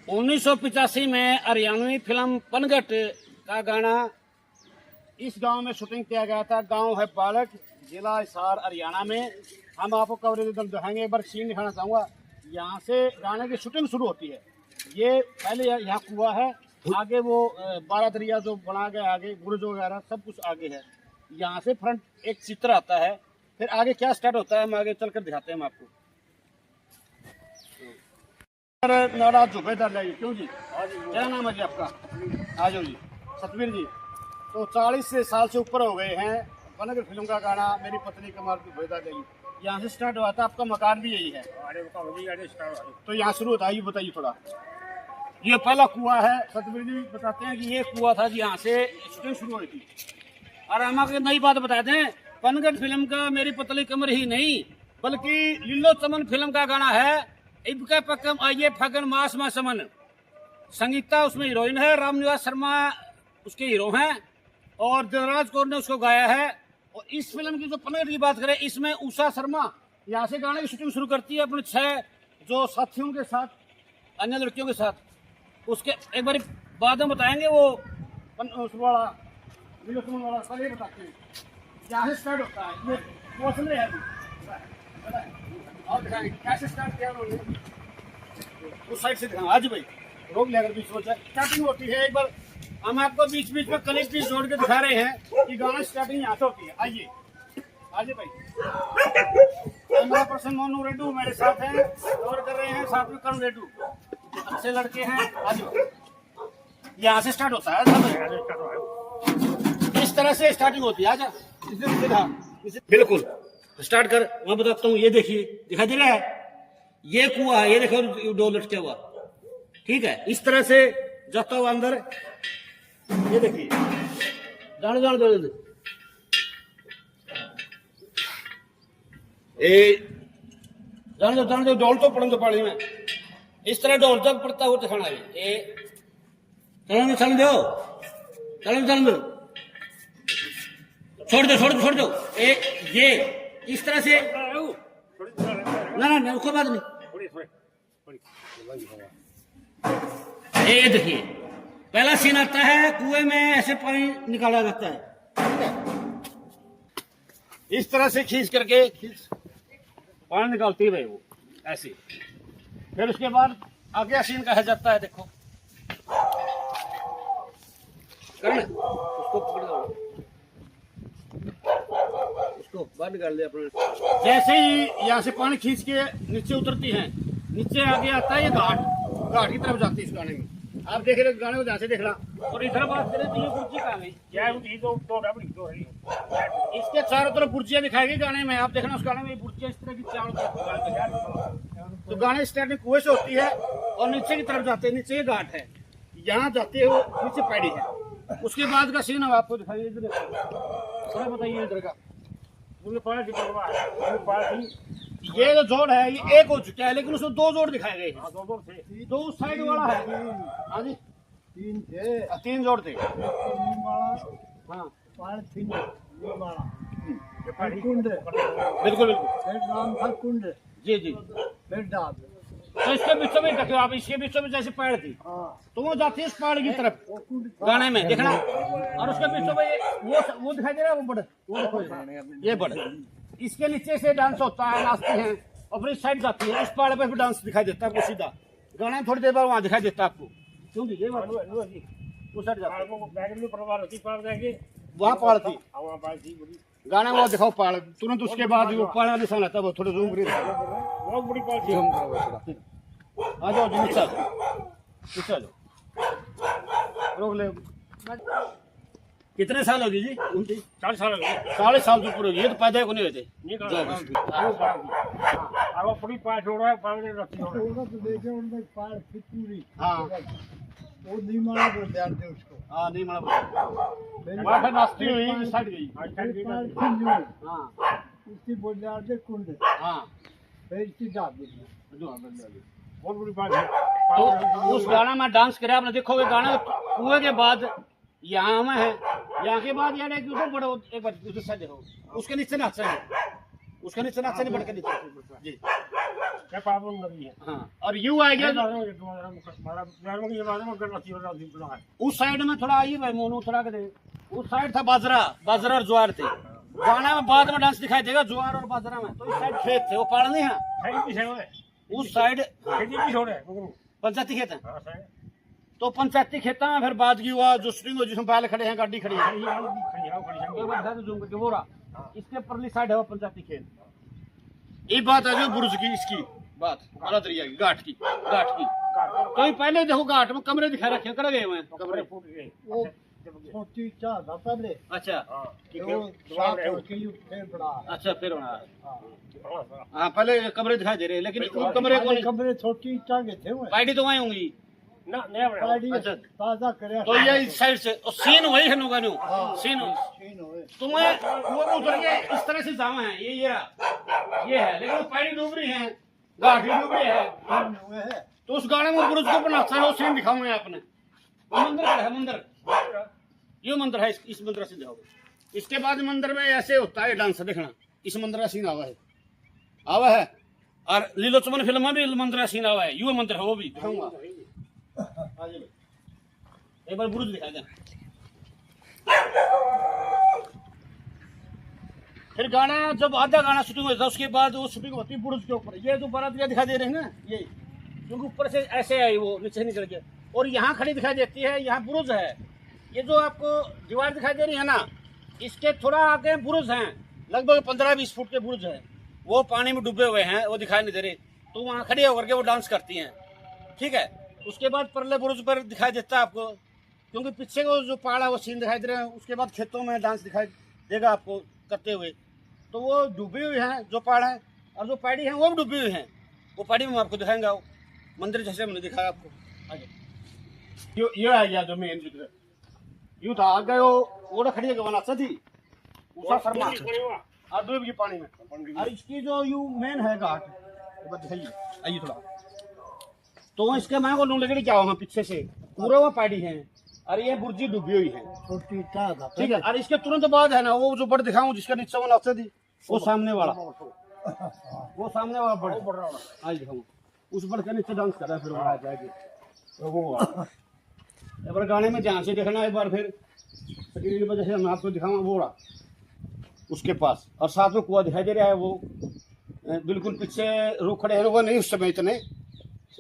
1985 में हरियाणवी फिल्म पनघट का गाना इस गांव में शूटिंग किया गया था। गांव है बालक, जिला हिसार, हरियाणा में। हम आपको कवरेज एकदम दिखाएंगे। एक बार सीन दिखाना चाहूँगा। यहाँ से गाने की शूटिंग शुरू होती है। ये पहले यहाँ कुआं है, आगे वो 12 दरिया जो बना गया, आगे बुर्ज वगैरह सब कुछ आगे है। यहाँ से फ्रंट एक चित्र आता है, फिर आगे क्या स्टार्ट होता है हम आगे चलकर दिखाते हैं हम आपको। नारा जुबेदार जाइए। क्यों जी, क्या नाम है जी आपका? आ जाओ जी। सतवीर जी। तो 40 साल से ऊपर हो गए हैं। पनघट फिल्म का गाना मेरी पत्नी कमर जुबेदार जाइए यहाँ से स्टार्ट हुआ था। आपका मकान भी यही है? तो यहाँ शुरू होता है, ये बताइए थोड़ा। ये पहला कुआं है। सतवीर जी बताते हैं कि ये कुआं था जी, यहाँ से शूटिंग शुरू हुई थी। और हम आपको नई बात बताते हैं, पनघट फिल्म का मेरी पतली कमर ही नहीं बल्कि लीलो चमन फिल्म का गाना है। इबका पक्कम आइए फगन मास मा समन। संगीता उसमें हीरोइन है, रामनिवास शर्मा उसके हीरो हैं और दिलराज कौर ने उसको गाया है। और इस फिल्म की जो पनघट की बात करें, इसमें उषा शर्मा यहाँ से गाने की शूटिंग शुरू करती है अपने 6 जो साथियों के साथ, अन्य लड़कियों के साथ। उसके एक बार बाद में बताएंगे वो वाला वाला ये बताते हैं। यहाँ से स्टार्ट होता है, ये मौसम है और दिखाएंगे कैसे स्टार्ट किया उन्होंने। उस साइड से दिखाना। आज भाई रोक लेकर बीच में स्टार्टिंग होती है। एक बार हम आपको बीच बीच में क्लिप भी जोड़ के दिखा रहे हैं कि गाना स्टार्टिंग यहाँ से होती है। आइए आइए भाई। कैमरा पर्सन मोनू रेड्डू मेरे साथ हैं और कर रहे हैं, साथ में करण रेड्डू, अच्छे लड़के हैं। आज यहाँ से स्टार्ट होता है, इस तरह से स्टार्टिंग होती है। आजा बिल्कुल स्टार्ट कर। मैं बताता हूँ। ये देखिए, दिखाई दे रहा है ये कुआं, ये देखो डोर लटके हुआ, ठीक है। इस तरह से जाता हुआ अंदर, ये देखिए जाने जाने जाने जाने दो डोल तो पड़े तो पानी में। इस तरह डोल तक पड़ता हुआ दिखाना है। चलने दो चलने दो, छोड़ दो ये इस तरह से ना उसको बात नहीं। ये देखिए पहला सीन आता है, कुएं में ऐसे पानी निकाला जाता है, इस तरह से खींच करके पानी निकालती है भाई वो ऐसे। फिर उसके बाद आगे सीन कहा जाता है। देखो उसको पकड़ दो, उसको बाहर निकाल दे अपने। जैसे ही यहाँ से पानी खींच के नीचे उतरती हैं, नीचे आगे आता है ये घाट की तरफ जाती है। इस गाने में आप देख रहे गाने को ध्यान से देखना। और इधर बात करें तो ये बुर्जी कहाँ गई? इसके चारों तरफ बुर्जियां दिखाई गई गाने में। आप देखना उस गाने में बुर्जियां इस तरह की चारों तरफ। तो गाने स्टार्टिंग कुएं से होती है और नीचे की तरफ जाते हैं। नीचे ये घाट है, यहाँ जाते हो नीचे पैड़ी है। उसके बाद का सीन हम आपको दिखाइए। इधर बताइए इधर का ये जो जोड़ है ये एक हो चुका है, लेकिन उसमें 2 जोड़ दिखाए गए हैं। 2 साइड वाला है। हाँ जी 3 जोड़ थे। हाँ बिल्कुल बिल्कुल जी जी। तो इसके बीचों में देखो आप, इसके बीचों में जैसे पैड़ थी तो वो जाती है उस पहाड़ की तरफ गाने में देखना। और उसके बीचों में वो दिखाई दे रहा है, वो बड़, वो देखो ये बड़, इसके नीचे से डांस होता है, नाचते हैं और फिर इस साइड जाती है। उस पहाड़ पर भी डांस दिखाई देता है आपको सीधा। गाने में थोड़ी देर बाद वहाँ दिखाई देता है आपको। क्योंकि ये उस साइड जाता है, वहाँ पहाड़ थी गाने में। वो दिखाओ पहाड़, तुरंत उसके बाद वो पहाड़ का निशान आता है। वो थोड़े जूम बहुत बड़ी पहाड़। आ जाओ जी नीचे रोक ले। कितने साल होगी जी? 40 साल हो गए। 40 साल से ऊपर होगी। ये तो पैदा को नहीं होते। हाँ नहीं मारा बोलते हैं उसको। हाँ नहीं मारा नाचती हुई सट गई। हाँ उसकी बोलते कुंड। हाँ फिर इसकी बहुत बड़ी बात है। तो उस गाना में डांस करे आपने, देखोगे गाना कुएं के बाद यहाँ में है, यहाँ के बाद यानी कि उधर बड़ो एक बार दूसरे साइड देखो, उसके नीचे नाचा है, उसके नीचे नाचा नहीं बढ़ के नीचे जी। क्या पावन नदी है। हाँ, और यू आ गया उस साइड में थोड़ा आइए भाई मोनू थोड़ा के दे। उस साइड था बाजरा, बाजरा और ज्वार थे। गाना में बाद में डांस दिखाई देगा ज्वार और बाजरा में। तो इस साइड खेत थे, वो पहाड़ नहीं है उस साइड पंचायती खेत है। तो पंचायती खेत में फिर बाद की हुआ जो शूटिंग जिसमें बैल खड़े हैं, गाड़ी खड़ी है, इसके परली साइड है वो पंचायती खेत। ये बात है जो बुर्ज की, इसकी बात गलत रही है, घाट की तो पहले देखो घाट में कमरे दिखा रखे कर गए हुए कमरे फूट गए। वो छोटी चाह था पहले। अच्छा अच्छा फिर होना हाँ पहले कमरे दिखाई दे रहे हैं लेकिन कमरे को कमरे छोटी चाह के थे वो। पार्टी तो वहीं होंगी ना नया बना। अच्छा ताजा करे तो ये इस साइड से और सीन वही है नुगा नु सीन तुम्हें वो उतर के इस तरह से जामा है ये है लेकिन वो पानी डूब रही है, घाटी डूब रही है। तो उस गाने में बुरुज को बनाता है वो सीन दिखाऊंगा आपने। वो मंदिर है, मंदिर ये मंदिर है, इस मंदिर से जाओगे। इसके बाद मंदिर में ऐसे होता है डांस, देखना इस मंदिर का सीन आवा है और लीलो चमन फिल्म में भी मंदिर का सीन आवा है, यू मंदिर है वो भी दिखाऊंगा। एक बार बुरुज दिखा देना। फिर गाना जब आधा गाना शूटिंग होता है उसके बाद वो शूटिंग होती है बुरुज के ऊपर। ये जो बारातियां दिखाई दे रहे हैं ना ये क्योंकि ऊपर से ऐसे आई वो नीचे निकल के और यहाँ खड़ी दिखाई देती है, यहाँ बुरुज है। ये जो आपको दीवार दिखाई दे रही है ना इसके थोड़ा आगे बुरुज हैं, लगभग 15-20 फुट के बुरुज है। वो पानी में डूबे हुए हैं, वो दिखाई नहीं दे रहे। तो वहाँ खड़े होकर के वो डांस करती हैं, ठीक है। उसके बाद परले बुरुज पर दिखाई देता है आपको क्योंकि पीछे को जो पहाड़ है वो सीन दिखाई दे रहे हैं। उसके बाद खेतों में डांस दिखाई देगा आपको करते हुए। तो वो डूबी हुई हैं जो पहाड़ है और जो पहाड़ी हैं वो भी डूबी हुई हैं। वो पहाड़ी में आपको दिखाएंगा, वो मंदिर जैसे हमने दिखाया आपको आगे। ये आ गया जो मेन जिक्र यूँ था आगे वो खड़ी गवाना थी उषा शर्मा और डूब की पानी में। और इसकी जो यू मेन है घाट दिखाइए आइए थोड़ा। तो इसके मैं बोलूँ लेकिन क्या होगा पीछे से पूरा वो पहाड़ी है और ये बुर्जी डूबी हुई है, छोटी चाह था ठीक है। और इसके तुरंत बाद है ना वो जो बड़ दिखाऊं जिसका नीचे वो नाचते थी वो सामने वाला बड़ आज दिखाऊं उस बड़ के नीचे डांस कर रहा है। फिर वहाँ जाएगी एक बार गाने में ध्यान से देखना, एक बार फिर स्क्रीन पर जैसे मैं आपको दिखाऊंगा वो रहा उसके पास। और साथ में कुआं दिखाई दे रहा है, वो बिल्कुल पीछे रुक खड़े हैं वो नहीं उस समय इतने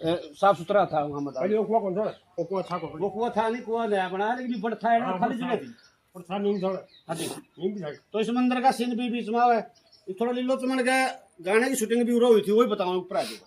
साफ सुथरा था वहाँ मतलब। वो कुआं कौन सा वो कुआं था वो कुआं था नहीं, कुआं नया बनाया लेकिन बड़ा था ना खाली जगह थी और था नीम थोड़ा। हाँ जी। नीम भी था। तो इस मंदिर का सीन भी बीच में है। थोड़ा लीलो चमन का गाने की शूटिंग भी हुई थी, वही बताऊँ ऊपर आ जाएगा।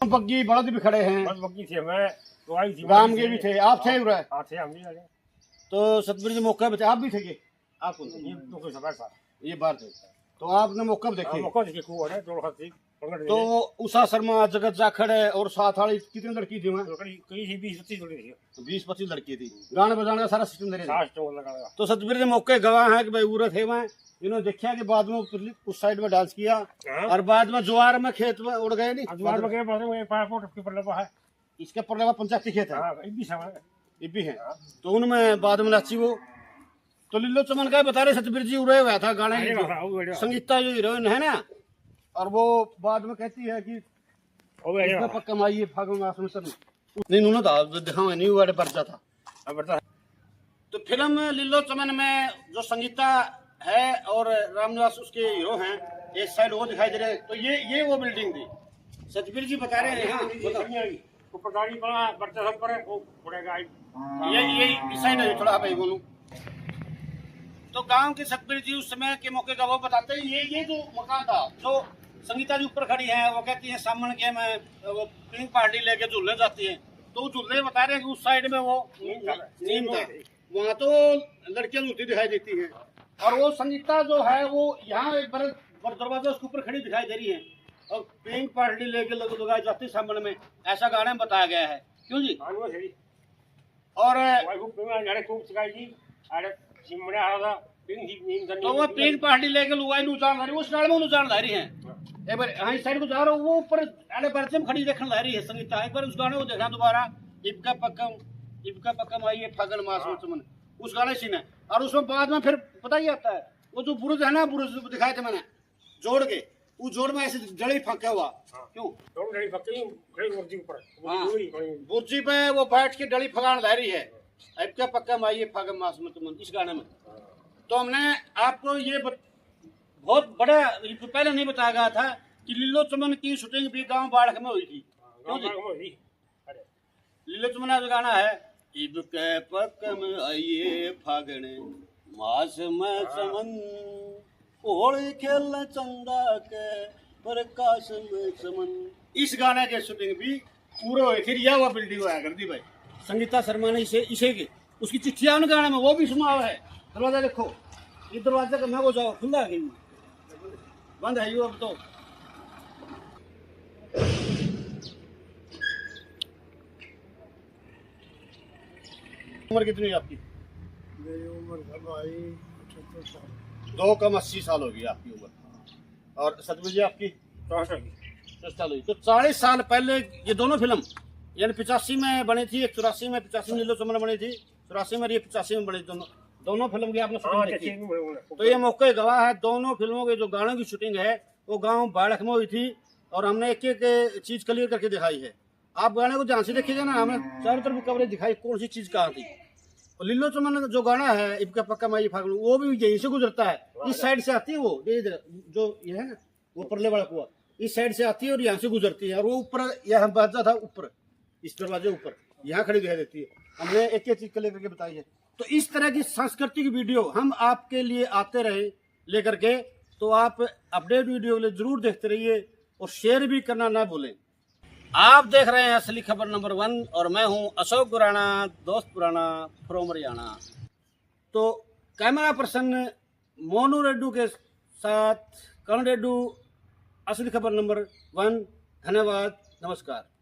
बग्गी बड़द भी खड़े हैं, बस बग्गी थी मैं तो आई थी गांव के भी थे, आप थे उरा थे हम भी आ गए। तो सतबीर जी मौका पे थे, आप भी थे के आप ये तो कोई सवाल था ये बात है। तो आपने मौका पे देखे मौका देखिए कुआं है दो हाथ से तो उषा शर्मा जगत जाखड़ है और साथ वाली कितनी लड़की थी वहाँ? कहीं 20-25 जोड़ी थी। 20-25 लड़की थी, गाने बजाने का सारा सिस्टम दे रहे थे। सास तो लगा। तो सतबीर जी मौके गवाह है कि भाई उरा थे वहाँ, इन्होंने देखा कि बाद में उस साइड में डांस किया और बाद में ज्वार में खेत में उड़ गए नहीं ज्वार में गए बाद में पासपोर्ट के पर लगा है इसके पर पंचायती खेत है। हां ये भी सवाल ये भी है। तो उनमें बाद में नाची वो। तो लीलो चमन का बता रहे सतबीर जी उड़े हुआ था गाने की संगीता जो हीरोइन है ना और वो बाद में कहती है कि पक्का माइए फागुन मास में सब नहीं उन्होंने था दिखाऊंगा नहीं वाले पर्चा था। तो फिल्म लीलो चमन में जो संगीता है और रामनिवास उसके हीरो हैं एक साइड वो दिखाई दे रहे हैं। तो ये वो बिल्डिंग थी सतबीर जी बता रहे हैं। हाँ ऊपर गाड़ी बड़ा पर्चा सब पर वो पड़ेगा ये इस साइड है थोड़ा भाई बोलूं। तो गांव के सतबीर जी उस समय के मौके का वो बताते हैं ये जो मकान था जो संगीता जी ऊपर खड़ी है वो कहती है सामने के में वो पिंक पार्टी लेके झूलने जाती है। तो झूलने बता रहे हैं कि उस साइड में वो नीम था वहाँ तो लड़कियां झूलती दिखाई देती है और वो संगीता जो है वो यहाँ एक बार दरवाजा उसके ऊपर खड़ी दिखाई दे रही है और पिंक पार्टी लेके लोग लगाई जाती सामने में, ऐसा गाने में बताया गया है। क्यों जी? और तो वो पिंक पार्टी लेके लुगाई नुचान ला रही उस साइड में नुचान ला रही है। एक बार हाँ इस साइड को जा रहा हूँ वो ऊपर अरे पर्चे में खड़ी देखने ला रही है संगीता। एक बार उस गाने को देखना दोबारा इबका पक्कम आइए फागुन मास में चमन उस गाने सीन है। और उसमें बाद में फिर पता ही आता है वो जो बुरुज है ना बुरुज दिखाए थे मैंने जोड़ के वो जोड़ में ऐसे जड़ी फंका हुआ क्यों? दोनों डली पक्की खड़ी मुर्गी ऊपर हाँ। पूरी खड़ी। बुर्जी पे वो बैठ के डली फगान ला रही है। अब क्या पक्का माइए फागम मास में तुम इस गाने में। तो हमने आपको ये बहुत बड़ा ये तो पहले नहीं बताया गया था कि लिल्लो चमन की शूटिंग भी गांव बाढ़ में हुई थी। क्यों जी? लिल्लो चमन का जो गाना है, इब के पक्का में आइए फागण मास में चमन होली खेल चंदा के प्रकाश में चमन, इस गाने के शूटिंग भी पूरे हुए थे। यह हुआ बिल्डिंग हुआ करती भाई संगीता शर्मा ने इसे की उसकी चिट्ठियां उन गाने में वो भी सुना हुआ है। दरवाजा देखो, ये दरवाजा का मैं वो जाओ खुला है बंद है यो अब तो। उम्र कितनी है आपकी? मेरी उम्र है भाई 78 साल। 2 कम 80 साल होगी आपकी उम्र। और सतगुरु जी आपकी 60 साल हुई। तो 40 साल पहले ये दोनों फिल्म यानी 85 में बनी थी, एक 84 में, 85 में लीलो चमन बनी थी, 84 में, ये 85 में बनी थी। दोनों फिल्म की आपने शूटिंग देखी। तो ये मौके गवाह है, दोनों फिल्मों के जो गानों की शूटिंग है वो गांव बाढ़ में हुई थी और हमने एक एक चीज क्लियर करके दिखाई है। आप गाने को ध्यान से देखिएगा ना, हमने चारों तरफ कवरेज दिखाई कौन सी चीज कहाँ थी। और लिल्लो चमन जो गाना है इबका पक्का माई फागणू वो भी यहीं से गुजरता है। इस साइड से आती है वो जो ये है ना वो परले वाला कुआ इस साइड से आती है और यहाँ से गुजरती है। और वो ऊपर यहाँ बाजा था ऊपर इस दरवाजे ऊपर यहाँ खड़ी दिखाई देती है। हमने एक एक चीज क्लियर करके बताई है। तो इस तरह की सांस्कृतिक वीडियो हम आपके लिए आते रहे लेकर के, तो आप अपडेट वीडियो के लिए जरूर देखते रहिए और शेयर भी करना ना भूलें। आप देख रहे हैं असली खबर नंबर 1 और मैं हूं अशोक गुराना, दोस्त पुराना फ्रॉम हरियाणा। तो कैमरा पर्सन मोनू रेड्डू के साथ कर्ण रेड्डू, असली खबर नंबर 1। धन्यवाद, नमस्कार।